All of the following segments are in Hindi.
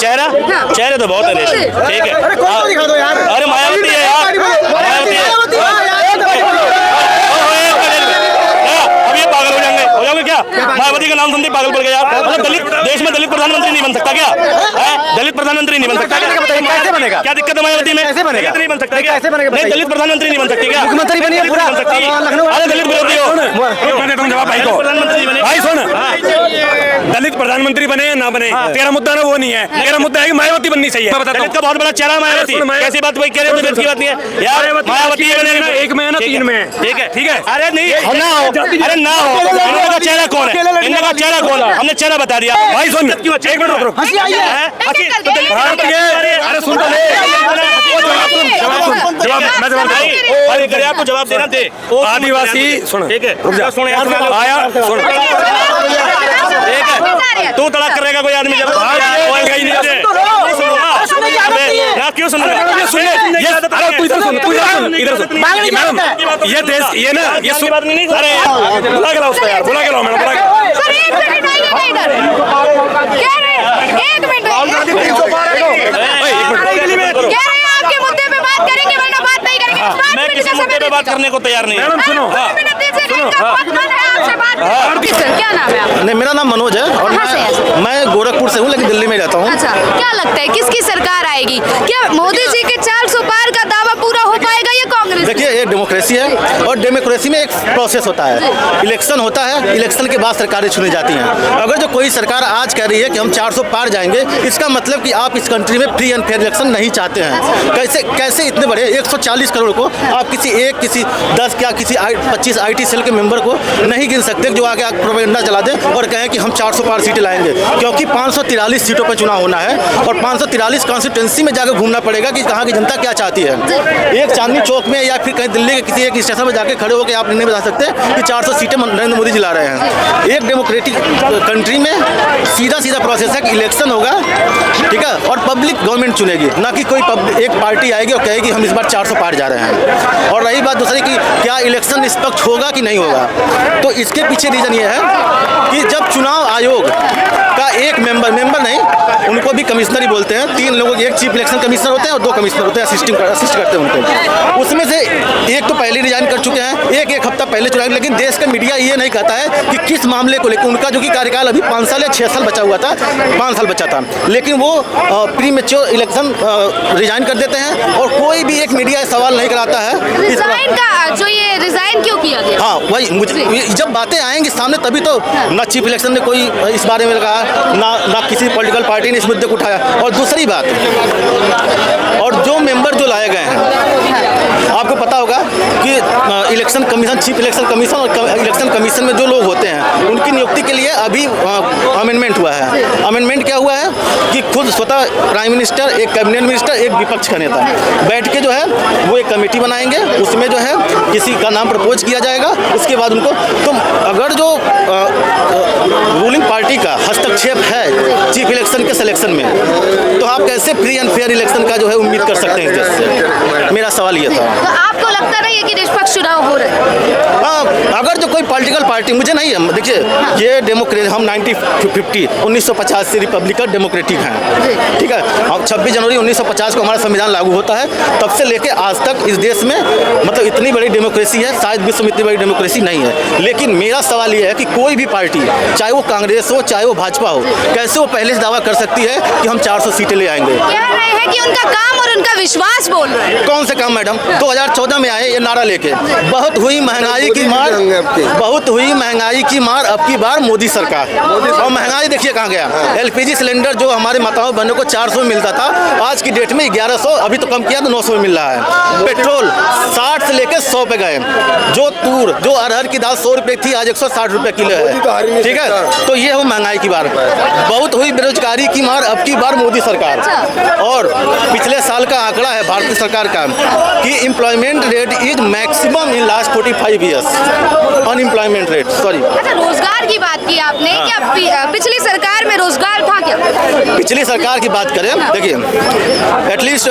चेहरा चेहरे तो बहुत है, ठीक है। अरे मायावती है यार, मायावती है। अब ये पागल हो जाओगे क्या? मायावती का नाम सुनते ही पागल पड़ गए यार। मतलब दलित देश में दलित प्रधानमंत्री नहीं बन सकता क्या? दलित प्रधानमंत्री नहीं बन सकता क्या? कैसे बनेगा? क्या दिक्कत है मायावती में? कैसे बनेगा? नहीं बन सकता क्या? कैसे बनेगा? नहीं, दलित प्रधानमंत्री नहीं बन सकती क्या? मुख्यमंत्री बनिए पूरा लखनऊ। अरे दलित विरोधी हो, जवाब भाई को। प्रधानमंत्री बने भाई सुन, दलित प्रधानमंत्री बने या ना बने, तेरा मुद्दा ना वो नहीं है। तेरा मुद्दा है कि मायावती बननी चाहिए। मैं बताता दलित हूँ का बहुत बड़ा चेहरा है मायावती। कैसी बात कोई कह रहे हो? तो की बात नहीं है यार। मायावती बनेगा एक में है ना तीन में, ठीक है, ठीक है। अरे नहीं ना हो, अरे ना हो। इनका चेहरा कौन है? इनका चेहरा कौन है? हमने चेहरा बता दिया। भाई सुन, एक मिनट रुक। हंसी आई है। अरे सुन तो ले, आपको जवाब देना दे। आदिवासी सुन, ठीक है, रुक जा, सुन यार, आया सुन, ठीक है। तू तड़ाक करेगा कोई आदमी जब बोलेगा ही नहीं दे। ना क्यों सुन रहे? अरे तू इधर सुन, तू इधर सुन, इधर सुन। मैडम ये देश ये ना ये बात नहीं। अरे बुला के लाओ उसको यार, बुला के लाओ मैडम, बुला के। सर एक मिनट आइए इधर। क्या रहे? एक मिनट कह रहे हैं आपके मुद्दे पे बात करेंगे वरना बात नहीं करेंगे। मैं किसी मुद्दे पे बात करने को तैयार नहीं। मैडम सुनो, क्या नाम है आपका? नहीं, मेरा नाम मनोज है और कहाँ से हैं? मैं गोरखपुर से हूँ लेकिन दिल्ली में रहता हूँ। अच्छा, क्या लगता है किसकी सरकार आएगी? क्या मोदी जी के 400 पार का दावा पूरा हो पाएगा या कांग्रेस? देखिए, ये डेमोक्रेसी है और डेमोक्रेसी में एक प्रोसेस होता है, इलेक्शन होता है, इलेक्शन के बाद सरकारें चुनी जाती हैं। अगर जो कोई सरकार आज कह रही है कि हम 400 पार जाएंगे, इसका मतलब कि आप इस कंट्री में फ्री एंड फेयर इलेक्शन नहीं चाहते हैं। कैसे इतने बड़े 140 करोड़ को आप किसी 10 क्या किसी 25 IT सेल के मेंबर को नहीं गिन सकते जो आगे प्रोपेगेंडा चला दे और कहें कि हम 400 पार सीटें लाएंगे, क्योंकि 543 सीटों पर चुनाव होना है और 543 कॉन्स्टिट्यूंसी में जाकर घूमना पड़ेगा कि कहाँ की जनता क्या चाहती है। एक चांदनी चौक में या फिर कहीं दिल्ली के किसी एक स्टेशन में जाकर खड़े होकर आप नहीं बता सकते कि 400 सीटें नरेंद्र मोदी जी ला रहे हैं। एक डेमोक्रेटिक कंट्री में सीधा प्रोसेस है कि इलेक्शन होगा, ठीक है, और पब्लिक गवर्नमेंट चुनेगी, ना कि कोई एक पार्टी आएगी और कहेगी हम इस बार 400 पार जा रहे हैं। और रही बात दूसरी कि क्या इलेक्शन निष्पक्ष होगा कि नहीं होगा, तो इसके पीछे रीज़न ये है कि जब चुनाव आयोग का एक मेंबर नहीं, उनको भी कमिश्नर ही बोलते हैं, 3 लोगों के, एक चीफ इलेक्शन कमिश्नर होते हैं और 2 कमिश्नर होते हैं असिस्ट करते हैं उनको। उसमें से एक तो पहले रिजाइन कर चुके हैं, एक हफ्ता पहले चुनाव। लेकिन देश का मीडिया ये नहीं कहता है कि किस मामले को लेकर उनका जो कि कार्यकाल अभी 5 साल या 6 साल बचा हुआ था, 5 साल बचा था, लेकिन वो प्री मेच्योर इलेक्शन रिजाइन कर देते हैं और कोई भी एक मीडिया सवाल नहीं कराता है। जो ये रिजाइन क्यों किया गया? हाँ, वही मुझे जब बातें आएंगी सामने तभी तो ना चीफ इलेक्शन ने कोई इस बारे में कहा, ना किसी पॉलिटिकल पार्टी ने इस मुद्दे को उठाया। और दूसरी बात, और जो मेंबर जो लाए गए हैं, आपको पता होगा कि election commission, chief election commission और इलेक्शन कमीशन में जो लोग होते हैं उनकी नियुक्ति के लिए अभी अमेंडमेंट हुआ है। अमेंडमेंट क्या हुआ है कि खुद स्वतः प्राइम मिनिस्टर, एक कैबिनेट मिनिस्टर, एक विपक्ष का नेता बैठ के जो है वो एक कमेटी बनाएंगे, उसमें जो है किसी का नाम प्रपोज किया जाएगा, उसके बाद उनको, तो अगर जो रूलिंग पार्टी का हस्तक्षेप है चीफ इलेक्शन के सिलेक्शन में, तो आप कैसे फ्री एंड फेयर इलेक्शन का जो है उम्मीद कर सकते हैं इस देश से? मेरा सवाल ये था। तो आपको लगता नहीं है कि निष्पक्ष चुनाव हो रहे हैं? हाँ, अगर जो कोई पॉलिटिकल पार्टी, मुझे नहीं है, देखिए ये डेमोक्रेसी, हम 1950 से रिपब्लिकन डेमोक्रेटिक हैं, ठीक है। अब 26 जनवरी 1950 को हमारा संविधान लागू होता है, तब से लेके आज तक इस देश में मतलब इतनी बड़ी डेमोक्रेसी है, शायद विश्व में इतनी बड़ी डेमोक्रेसी नहीं है। लेकिन मेरा सवाल ये है कि कोई भी पार्टी, चाहे वो कांग्रेस हो चाहे वो भाजपा हो, कैसे वो पहले से दावा कर सकती है कि हम 400 सीटें ले आएंगे? कह रहे हैं कि उनका काम और उनका विश्वास बोल रहे हैं। कौन से काम मैडम? 2014 में आए ये नारा लेके, बहुत हुई महंगाई की मार, बहुत हुई महंगाई की मार, अब की बार मोदी सरकार। और महंगाई देखिए कहाँ गया। LPG सिलेंडर जो हमारे माताओं बहनों को 400 में मिलता था, आज की डेट में 1100, अभी तो कम किया तो 900 में मिल रहा है। पेट्रोल 60 से लेकर 100 पे गए। जो तूर, जो अरहर की दाल 100 रुपए थी, आज 160 रुपए किलो है, ठीक है। तो ये हो महंगाई की बार। बहुत हुई बेरोजगारी की मार, अब की बार मोदी सरकार। और पिछले साल का आंकड़ा है भारतीय सरकार का कि employment rate is maximum in last 45 years. Unemployment rate, sorry. अच्छा, रोजगार की बात की आपने, क्या पिछली सरकार में रोजगार था क्या? पिछली सरकार की बात करें, देखिए एटलीस्ट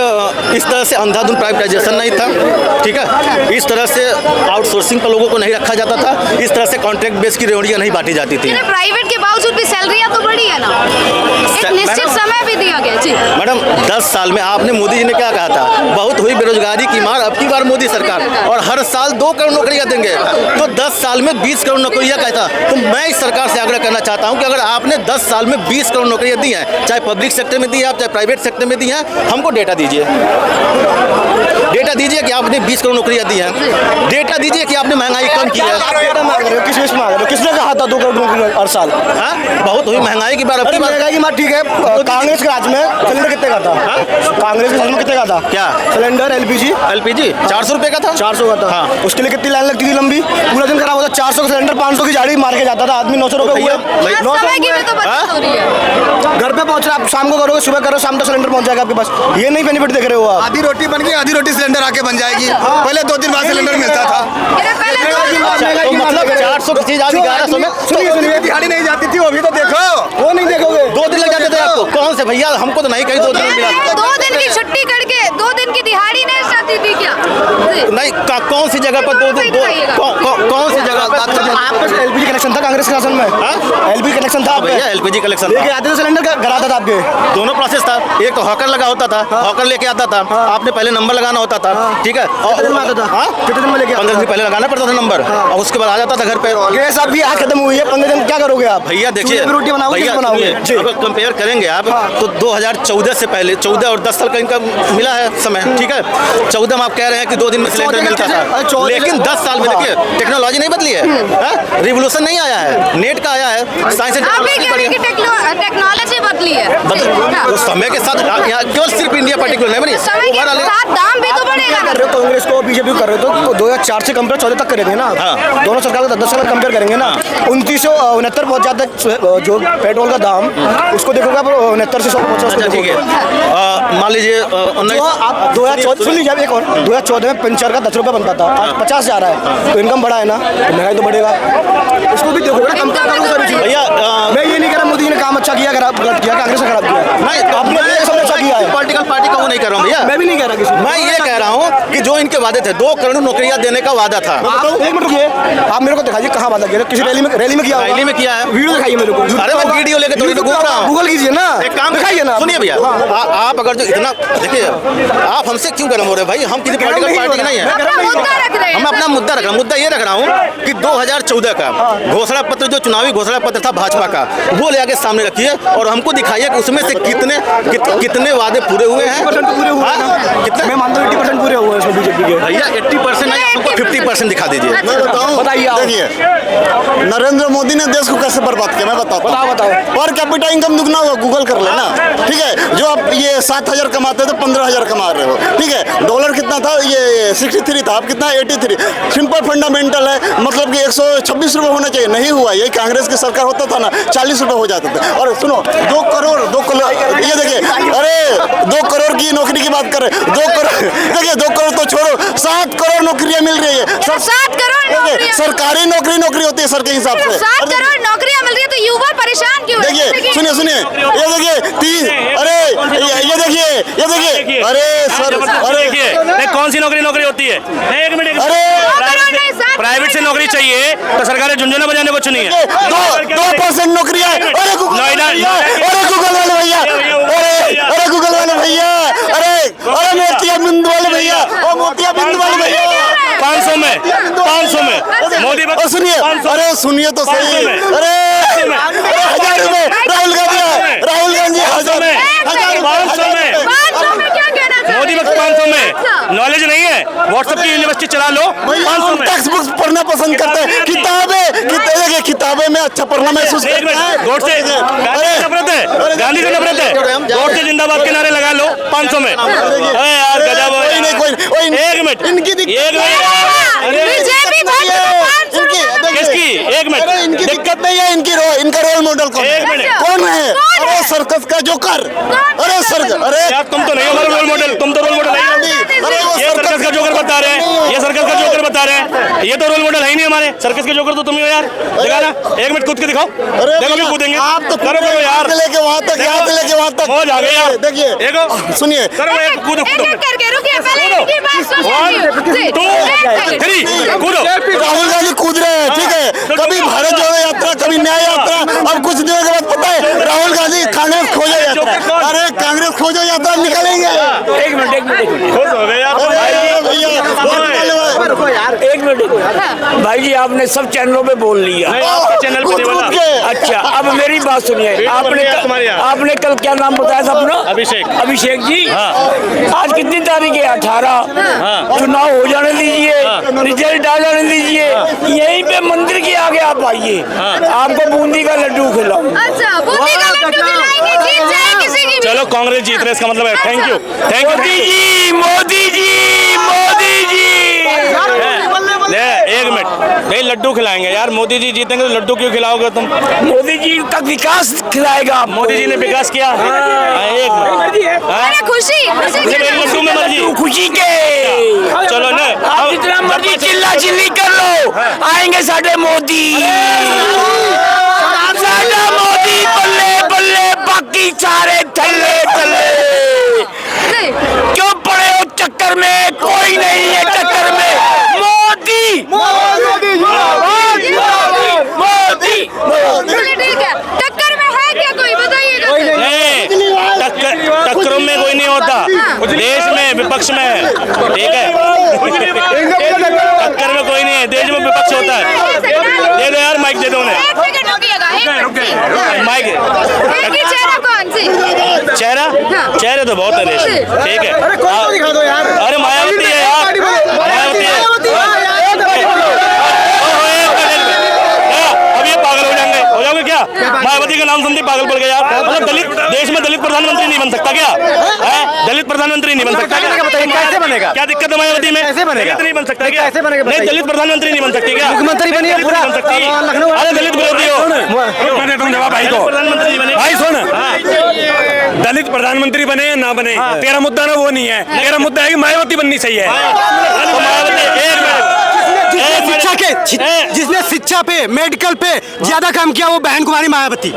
इस तरह से अंधाधुंध प्राइवेटाइजेशन नहीं था, ठीक है। इस तरह से आउटसोर्सिंग पर लोगों को नहीं रखा जाता था, इस तरह से कॉन्ट्रैक्ट बेस की रेवड़ियाँ नहीं बांटी जाती थी। प्राइवेट के बावजूद भी सैलरी सैलरियाँ तो बढ़ी है ना, एक निश्चित समय भी दिया गया। जी मैडम 10 साल में आपने मोदी जी ने क्या कहा था, बहुत हुई बेरोजगारी की मार, अब की बार मोदी सरकार, और हर साल 2 करोड़ नौकरियां देंगे, तो 10 साल में 20 करोड़ नौकरियां कहा था। तो मैं इस सरकार से आग्रह करना चाहता हूं कि अगर आपने 10 साल में 20 करोड़ नौकरियां दी हैं, चाहे पब्लिक सेक्टर में दी है, चाहे प्राइवेट सेक्टर में दी हैं, हमको डेटा दीजिए, डेटा दीजिए कि आपने 20 करोड़ नौकरियां दी हैं, डेटा दीजिए कि आपने महंगाई कम की है। किस मांग रहे हो? किसने कहा था 2 करोड़ नौकरी हर साल? हाँ, बहुत हुई महंगाई की बार, अब की बार महंगाई की बात ठीक है, कांग्रेस के राज में सिलेंडर कितने का था? कांग्रेस के राज में कितने का था? क्या सिलेंडर एलपीजी 400 रुपए का था, 400 का था। हाँ। उसके लिए कितनी लाइन लगती थी लंबी, पूरा दिन खराब होता। 400 का सिलेंडर 500 की झाड़ी मार के जाता था आदमी, 900 रुपए हुए। भैया, 900 समय की भी तो बचत हो रही है। घर पे पहुंच रहा, आप शाम को करोगे, सुबह करो, शाम तक सिलेंडर पहुंच जाएगा आपके पास। ये नहीं बेनिफिट देख रहे हो आप। आधी रोटी बन गई, आधी रोटी सिलेंडर आके बन जाएगी। पहले 2 दिन बाद सिलेंडर मिलता था। मेरा पहले तो मतलब 400 की चीज आज 1100 में, सुनिए, दिहाड़ी नहीं जाती थी, वो भी तो देखो। वो नहीं देखोगे। 2 दिन लग जाते थे आपको। कौन से भैया, हमको तो नहीं कहीं 2 दिन में मिला था। 2 दिन की छुट्टी करके 2 दिन की दिहाड़ी नहीं जाती थी क्या? जी। नहीं, कौन सी जगह पर 2 दिन, कौन सी जगह? आपका एलपीजी कनेक्शन था कांग्रेस के शासन में? एलपीजी कनेक्शन था भैया एलपीजी कलेक्शन लेके आते थे सिलेंडर घर आता था आपके? दोनों प्रोसेस था। एक तो हॉकर लगा होता था, हॉकर लेके आता था, आपने पहले नंबर लगाना होता था, ठीक है, कितने दिन में आता था? हाँ? कितने दिन में लेके 15 दिन पहले लगाना पड़ता था नंबर, और उसके बाद आ जाता था घर पे। गैस आपकी आज खत्म हुई है, 15 दिन क्या करोगे आप? भैया देखिए, चूल्हे पे रोटी बनाओगे, भैया कैसे बनाओगे? जी। अगर कंपेयर करेंगे आप तो 2014 से पहले 14 और 10 साल का इनका मिला है समय, ठीक है। 14 में आप कह रहे हैं कि 2 दिन में सिलेंडर मिलता था, लेकिन 10 साल में देखिए टेक्नोलॉजी नहीं बदली है, रिवोल्यूशन नहीं आया है, नेट का आया है, साइंस एंड आप भी कह रहे हैं कि टेक्नोलॉजी बदली है। हाँ। उस समय के साथ यहाँ केवल सिर्फ इंडिया पर्टिकुलर नहीं बनी, समय के साथ दाम भी तो बढ़ेगा ना। कर रहे हो कांग्रेस को, बीजेपी को कर रहे हो, तो 2004 से कंपेयर 14 तक करेंगे ना। हाँ। दोनों सरकार को 10 साल कंपेयर करेंगे ना। 2969 पहुंच जाता है जो पेट्रोल का दाम, उसको देखोगे आप 69 से 100 अच्छा ठीक है। मान लीजिए जो आप 2014 सुन लीजिए, एक और 2014 में पंचर का 10 रुपये बनता था, आज 50 जा रहा है, तो इनकम बढ़ा है ना, तो महंगाई तो बढ़ेगा। उसको भी देखोगे ना, कंपेयर करोगे सारी चीज़ें। भैया मैं ये नहीं कह रहा मोदी जी ने काम अच्छा किया, खराब गलत किया, कांग्रेस ने खराब किया। नहीं, आपने सब अच्छा किया है। पॉलिटिकल पार्टी का वो नहीं कर रहा हूँ भैया, मैं भी नहीं कह रहा किसी को। मैं ये कह रहा हूँ कि जो इनके वादे थे, 2 करोड़ नौकरियां देने का वादा था। आप एक मिनट रुकिए, आप मेरे को दिखाइए कहाँ वादा किया, किसी रैली में किया होगा। रैली में किया है, वीडियो दिखाइए मेरे को। अरे वो वीडियो लेके थोड़ी तो घूम रहा हूँ। गूगल कीजिए ना, एक काम दिखाइए ना। सुनिए भैया, आप अगर जो इतना देखिए, आप हमसे क्यों गर्म हो रहे हैं भाई, हम किसी पॉलिटिकल पार्टी नहीं है, अपना मुद्दा रख रहे हैं। हम अपना मुद्दा रख रहे हैं। मुद्दा ये रख रहा हूँ कि 2014 का घोषणा पत्र, जो चुनावी घोषणा पत्र था भाजपा का, वो ले आके सामने रखिए और हमको दिखाइए कि उसमें से कितने वादे पूरे हुए हैं। 80% तो पूरे हुए हैं ना। कितने? मैं मानता हूँ 80% पूरे हुए हैं इसमें बीजेपी के। भैया 80% नहीं, हमको 50% दिखा दीजिए। मैं बताऊं, बताइए आप। देखिए नरेंद्र मोदी ने देश को कैसे बर्बाद किया, मैं बताता हूं। बताओ। पर कैपिटा इनकम दुगना होगा, गूगल कर लेना, ठीक है। जो आप ये 7000 कमाते थे 15000 कमा रहे हो, ठीक है। डॉलर कितना था, ये 63 था, अब कितना 83। सिंपल फंडामेंटल है, मतलब कि 126 रुपये होना चाहिए, नहीं हुआ। यही कांग्रेस की सरकार होता था ना, 40 रुपये हो जाते थे। और सुनो, 2 करोड़ ये देखिए, अरे 2 करोड़ की नौकरी की बात कर रहे हैं, 2 करोड़ देखिए, 2 करोड़ तो छोड़ो, 7 करोड़ नौकरियां मिल रही है। 7 करोड़ नौकरियां, सरकारी नौकरी होती है सर के हिसाब से। 7 करोड़ नौकरियां मिल रही है, तो युवा परेशान क्यों है? देखिए सुनिए, ये देखिए 3, अरे ये देखिए, अरे सर, अरे देखिए कौन सी नौकरी होती है। एक मिनट, अरे प्राइवेट से नौकरी चाहिए तो सरकार ने झुंझुना बजाने को चुनी है। 2% नौकरी है। अरे गूगल वाले भैया, अरे गूगल वाले भैया, अरे मोतियाबिंद वाले भैया, ओ मोतियाबिंद वाले भैया, 500 में मोदी सुनिए, अरे सुनिए तो सही, अरे 1000 रुपए राहुल गांधी 1000 में, 500 में क्या कहना चाह मोदी वक्त 500 में नॉलेज नहीं है, व्हाट्सएप की यूनिवर्सिटी चला लो। 500 में टेक्स्ट बुक्स पढ़ना पसंद करते हैं, किताबें में अच्छा पढ़ना महसूस करते हैं। गोडसे नफरत है, गांधी से नफरत है, गोडसे जिंदाबाद के नारे लगा लो 500 में। अरे यार गजब हो। एक मिनट, किसकी? एक मिनट, इनकी दिक्कत नहीं है, इनका रोल मॉडल कौन है? अरे सर्कस का जोकर, अरे यार तुम तो नहीं हो रोल मॉडल, तुम तो रोल मॉडल नहीं। अरे वो ये सर्कस का जोकर बता रहे हैं, ये सर्कस का जोकर बता रहे हैं। ये तो रोल मॉडल है ही नहीं हमारे, सर्कस के जोकर तो तुम ही हो यार। दिखा ना, 1 मिनट कूद के दिखाओ, देखो भी कूदेंगे। आप तो करो करो यार, लेके वहां तक, यहाँ से लेके वहां तक मौज आ गई यार। देखिए, देखो सुनिए, करो, कूदो कूदो, एक-एक करके रुकिए, पहले इनकी बात सुनिए। 1 2 3 कूदो। राहुल गांधी कूद रहे हैं, ठीक है। कभी भारत जोड़ो यात्रा, कभी न्याय यात्रा, अब कुछ दिनों के बाद पता है राहुल गांधी कांग्रेस खोजो यात्रा, अरे कांग्रेस खोजो यात्रा निकलेंगे। एक मिनट खुश हो गए यार एक मिनट भाई जी, आपने सब चैनलों पे बोल लिया। नहीं, आपके चैनल पे नहीं बोला। अच्छा, अब मेरी बात सुनिए। आपने कल क्या नाम बताया था अपना? अभिषेक जी। आज कितनी तारीख है? 18। चुनाव हो जाने दीजिए, रिजल्ट आ जाने दीजिए, यहीं पे मंदिर के आगे आप आइए, आपको बूंदी का लड्डू खिलाओ। अच्छा, बूंदी का लड्डू खिलाएंगे, जीत जाए किसी की भी। चलो कांग्रेस जीत रहे, इसका मतलब है। Thank you Modi ji, Modi ji, Modi ji. ले 1 मिनट, नहीं लड्डू खिलाएंगे यार। मोदी जी जीतेंगे तो लड्डू क्यों खिलाओगे तुम? मोदी जी का विकास खिलाएगा। मोदी जी ने विकास किया। 1 मिनट, अरे खुशी खुशी सिर्फ 1 लड्डू में मर्जी। खुशी के चलो ना, आप जितना मर्जी चिल्ला चिल्ली कर लो, आएंगे साढ़े मोदी। साढ़ा मोदी, बल्ले बल्ले, बाकी सारे थल्ले थल्ले। क्यों पड़े हो चक्कर में? कोई नहीं है चक्कर में। मोदी मोदी मोदी। चलिए ठीक है, टक्कर में है क्या कोई, बताइएगा। नहीं, टक्करों में कोई नहीं होता, देश में विपक्ष में है, ठीक है। टक्कर में कोई नहीं है, देश में विपक्ष होता है। दे दो यार, माइक दे दो उन्हें। एक सेकंड रुकिएगा, एक मिनट। माइक एक ही चेहरा कौन सी? चेहरे तो बहुत है देश में, ठीक है। अरे कौन सा दिखा दो यार। अरे मायावती है यार, मायावती है। अब ये पागल हो जाओगे क्या? मायावती का नाम सुनते पागल पड़ गए यार। मतलब दलित, देश में दलित प्रधानमंत्री नहीं बन सकता क्या? दलित प्रधानमंत्री नहीं बन सकता क्या? कैसे बनेगा? क्या दिक्कत है मायावती में? कैसे बनेगा? दलित नहीं बन सकता क्या? कैसे बनेगा? नहीं, दलित प्रधानमंत्री नहीं बन सकती क्या? मुख्यमंत्री बनी है दलित पूरा नहीं बन सकती। लखनऊ। अरे दलित विरोधी हो, मैं देता हूं जवाब भाई को। प्रधानमंत्री बने। भाई सुन, दलित प्रधानमंत्री बने या ना बने, तेरा मुद्दा ना वो नहीं है। तेरा मुद्दा है कि मायावती बननी चाहिए। तो मायावती, एक मिनट, शिक्षा के जिसने शिक्षा पे, मेडिकल पे ज्यादा काम किया, वो बहन कुमारी मायावती।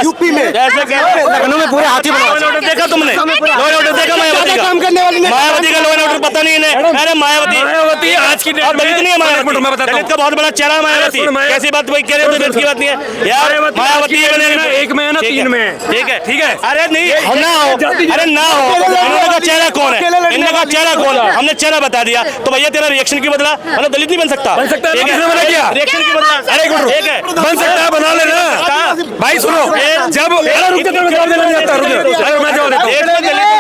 यूपी में, लखनऊ में पूरे हाथी बना। लॉ एंड ऑर्डर देखा तुमने? लॉ एंड ऑर्डर देखा मायावती का? काम करने वाली ने मायावती का लॉ एंड ऑर्डर पता नहीं है। अरे मायावती आज की डेट और दलित नहीं है मायावती, मैं बताता दलित का बहुत बड़ा चेहरा है मायावती। कैसी बात वही कह रहे हो? दलित की बात नहीं है यार। मायावती ना 1 में है ना 3 में है। ठीक है, ठीक है। अरे नहीं ना हो, अरे ना हो। इन्होंने का चेहरा कौन है? इनने का चेहरा कौन है? हमने चेहरा बता दिया तो भैया तेरा रिएक्शन की बदला, मतलब दलित नहीं बन सकता। बन सकता है, ठीक किसने मना किया? रिएक्शन की बदला। अरे एक है, बन सकता है, बना लेना। भाई सुनो, जब रुक जा, मैं जवाब देना नहीं आता, रुक जा। अरे मैं जवाब देता हूँ।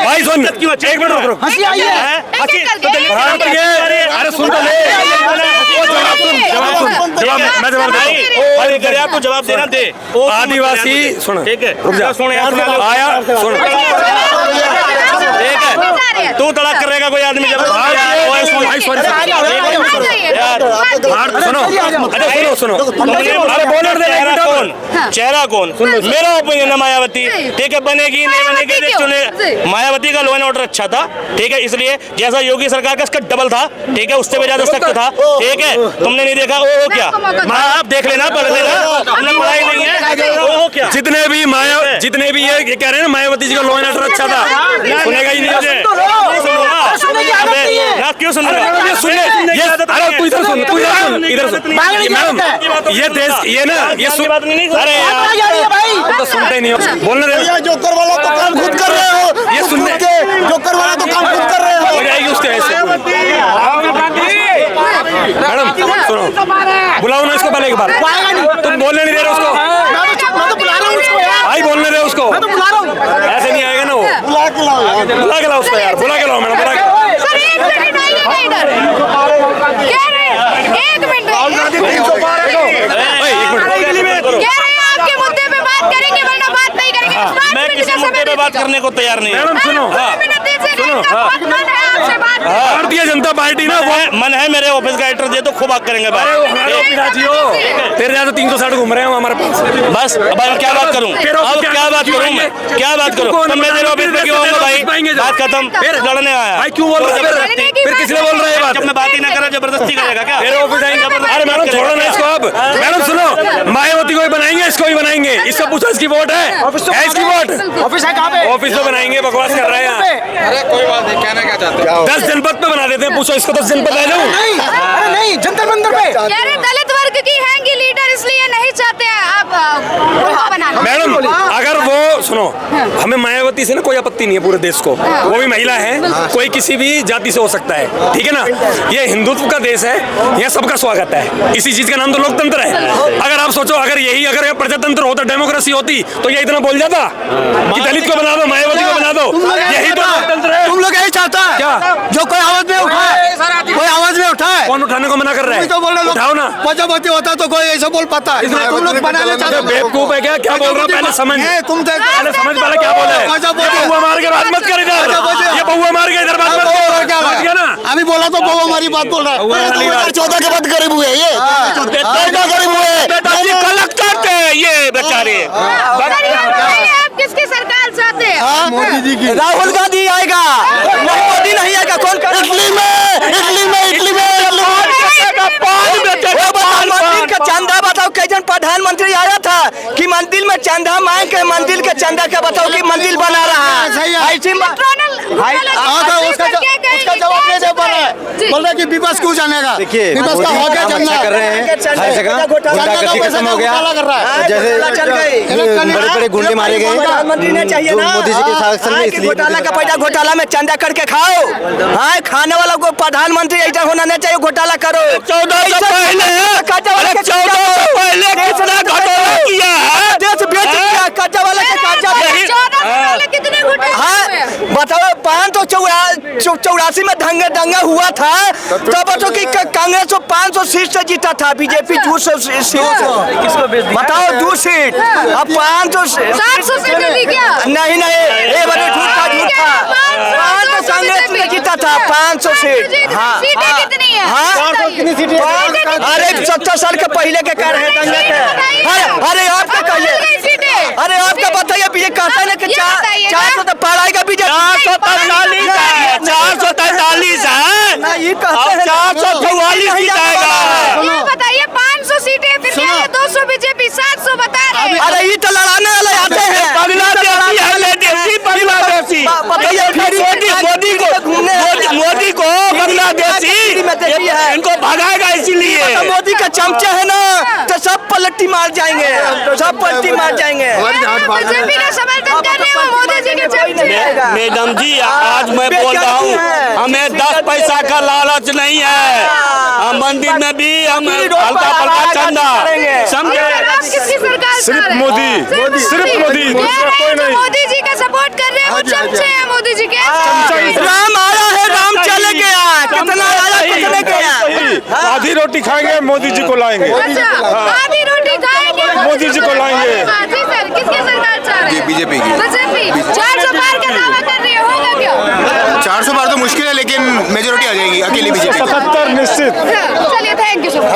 भाई सुन, 1 मिनट रुक। हंसी आई है, एक-एक करके। अरे सुन तो ले, जवाब मैं जवाब भाई अगर आपको जवाब देना दे। आदिवासी सुन, ठीक है, रुक जा। सुन यार, आया सुन, ठीक है, तू तड़ाक करेगा कोई आदमी जब भाई सॉरी यार सुनो, अरे सुनो सुनो, अरे बोलने दे। चेहरा कौन? चेहरा कौन? मेरा ओपिनियन है मायावती, ठीक है। बनेगी नहीं बनेगी देख चुने। मायावती का लॉ एंड ऑर्डर अच्छा था, ठीक है, इसलिए जैसा योगी सरकार का इसका डबल था, ठीक है, उससे भी ज्यादा सख्त था, ठीक है। तुमने नहीं देखा ओ क्या? आप देख लेना, पढ़ लेना, हमने पढ़ाई नहीं है। ओ क्या? जितने भी ये कह रहे हैं ना मायावती जी का लॉ एंड ऑर्डर अच्छा था, सुनेगा ही नहीं मुझे। ना क्यों सुन रहे हो? ये सुन, अरे तू इधर सुन, इधर सुन। मैडम ये देश, ये ना ये बात नहीं। अरे यार तो सुनते ही नहीं हो, बोलने दे। जोकर वाला तो काम खुद कर रहे हो, ये सुनने जोकर वाला तो काम खुद कर रहे हो। हो जाएगी उसके ऐसे। मैडम सुनो, बुलाओ ना इसको पहले एक बार। तुम बोलने नहीं दे रहे उसको। मैं तो बुला रहा हूँ उसको यार, भाई बोलने दे उसको। मैं तो बुला रहा हूँ। ऐसे नहीं आएगा ना वो। बुला के लाओ यार। बुला के लाओ उसको यार, बुला के लाओ मैडम, बुला के। सर एक सेकंड आइएगा इधर। कह रहे हैं, एक मिनट कह रहे हैं आपके मुद्दे पे बात करेंगे वरना बात नहीं करेंगे। मैं किसी मुद्दे पे बात करने को तैयार नहीं हूँ। मैडम सुनो, भारतीय जनता पार्टी ना वो मन है मेरे ऑफिस का एड्रेस दे तो खूब बात करेंगे बात। तेरे यहाँ तो 360 घूम रहे हैं हमारे पास। बस अब क्या बात करूँ? अब क्या बात करूँ? मैं क्या बात करूँ? तो मैं तेरे ऑफिस में क्यों आऊँगा भाई? नहीं, बात खत्म, फिर लड़ने आया। भाई क्यों बोल रहा है फिर किसने बोल रहा है ये बात? जब मैं बात ही ना करा जबरदस्ती करेगा क्या? मेरे ऑफिस आएंगे। अरे मैडम छोड़ो ना इसको अब। मैडम सुनो, मायावती को भी बनाएंगे, इसको भी बनाएंगे। इससे पूछो इसकी वोट है इसकी वोट? ऑफिस है कहाँ पे? ऑफिस तो बनाएंगे, बकवास कर रहे हैं। अरे कोई बात नहीं, कहना क्या चाहते हैं? 10 जनपद पे बना देते हैं, पूछो इसको 10 जनपद ले जाऊँ। अरे नहीं, जंतर मंतर पे। कह रहे दलित वर्ग की हैंगी लीडर, इसलिए नहीं चाहते हैं आप बनाना। मैडम अगर वो सुनो, हमें मायावती से ना कोई आपत्ति नहीं है पूरे देश को। वो भी महिला है, कोई किसी भी जाति से हो सकता है, ठीक है ना। ये हिंदुत्व का देश है, यहाँ सबका स्वागत है। इसी चीज का नाम तो लोकतंत्र है। अगर आप सोचो अगर ये प्रजातंत्र होता, डेमोक्रेसी होती, तो ये इतना बोल जाता कि दलित को बना दो, मायावती को बना दो। यही तो लोकतंत्र है। तुम लोग यही चाहता है क्या? जो कोई आवाज में उठाए, कोई आवाज में उठाए। कौन उठाने को मना कर रहा है? तो बोल रहे लोग उठाओ ना। प्रजापति होता तो कोई ऐसा बोल पाता है। तुम लोग बनाने चाहते हो। बेवकूफ है क्या? क्या बोल रहा हूँ पहले समझ। तुम पहले समझ वाला क्या बोला है? बहुआ मार के बात मत कर इधर। ये बहुआ मार के इधर बात मत कर। समझ गया ना? अभी बोला तो बहुआ हमारी बात बोल रहा है। 2014 के बाद गरीब हुए ये, 14 गरीब हुए। कलेक्टर थे ये बेचारे। आप किसकी सरकार चाहते हैं? मोदी जी की। राहुल गांधी आएगा, मोदी नहीं आएगा। कौन इटली में मंदिर का चंदा बताओ, कैजन प्रधानमंत्री आया था कि मंदिर में चंदा मांग के मंदिर के चंदा का बताओ कि मंदिर बना रहा है। सही है। उसका जवाब नहीं दे पा रहा है। बोल रहा है कि विपक्ष क्यों जानेगा। देखिए, विपक्ष का हो गया चंदा कर रहे हैं, हर जगह गुंडागर्दी खत्म हो गया। कर रहा है। जैसे बड़े बड़े गुंडे मारे गए, प्रधानमंत्री ने चाहिए जो ना मोदी जी के शासन में, इसलिए घोटाला का पैसा घोटाला में चंदा करके खाओ। हाँ, खाने वाला को प्रधानमंत्री ऐसा होना नहीं चाहिए, घोटाला करो। 14 से पहले कितना घोटाला किया है? देश बेच दिया, कर्जा वाला के कर्जा कितने घोटाले हुए? बताओ 584 में दंगा हुआ था, तब बताओ कि कांग्रेस को 500 सीट से जीता था, बीजेपी 200 सीट से। बताओ 2 सीट, अब 500 700 से मिली क्या? नहीं ये बड़े झूठ था। 500 कांग्रेस ने जीता था, 500 सीट। हाँ सीटें कितनी है? अरे 70 साल के पहले के कह रहे हैं दंगे के। अरे आपका कहिए, अरे आपका बताइए, ये कहता है ना कि 400 तो पार आएगा बीजेपी। 443 है, 443 है, ना ये कहते हैं 444 जीत आएगा। ये बताइए 500 सीटें, फिर क्या है? 200 बीजेपी, 700 बता रहे हैं। अरे ये तो लड़ाने वाले आते हैं। बांग्लादेशी है, देशी बांग्लादेशी। मोदी को बांग्लादेशी इनको भगाएगा, इसीलिए मोदी का चमचा है ना, तो सब पलटी मार जाएंगे, सब पलटी मार जाएंगे। बीजेपी का समर्थन कर रहे हो, मोदी जी के चमचे। मैडम जी आज मैं बोल रहा हूँ, हमें 10 पैसा का लालच नहीं है। हम मंदिर में भी हम हल्का फल्का चंदा, समझे? आप किसकी सरकार? सिर्फ मोदी, सिर्फ मोदी, दूसरा कोई नहीं। मोदी जी का सपोर्ट कर रहे हैं, वो चमचे हैं मोदी जी के। राम आया है, राम चले गया, कितना आया कितने गया। आधी रोटी खाएंगे, मोदी जी को लाएंगे। अच्छा, आधी रोटी खाएंगे, मोदी जी को लाएंगे। जी सर, किसकी सरकार चाह रहे हैं? बीजेपी की। बीजेपी 400 पार का दावा कर रही है, होगा क्या? 400 बार तो मुश्किल है, लेकिन मेजोरिटी आ जाएगी अकेली बीजेपी। 77 निश्चित। चलिए, थैंक यू सो मच।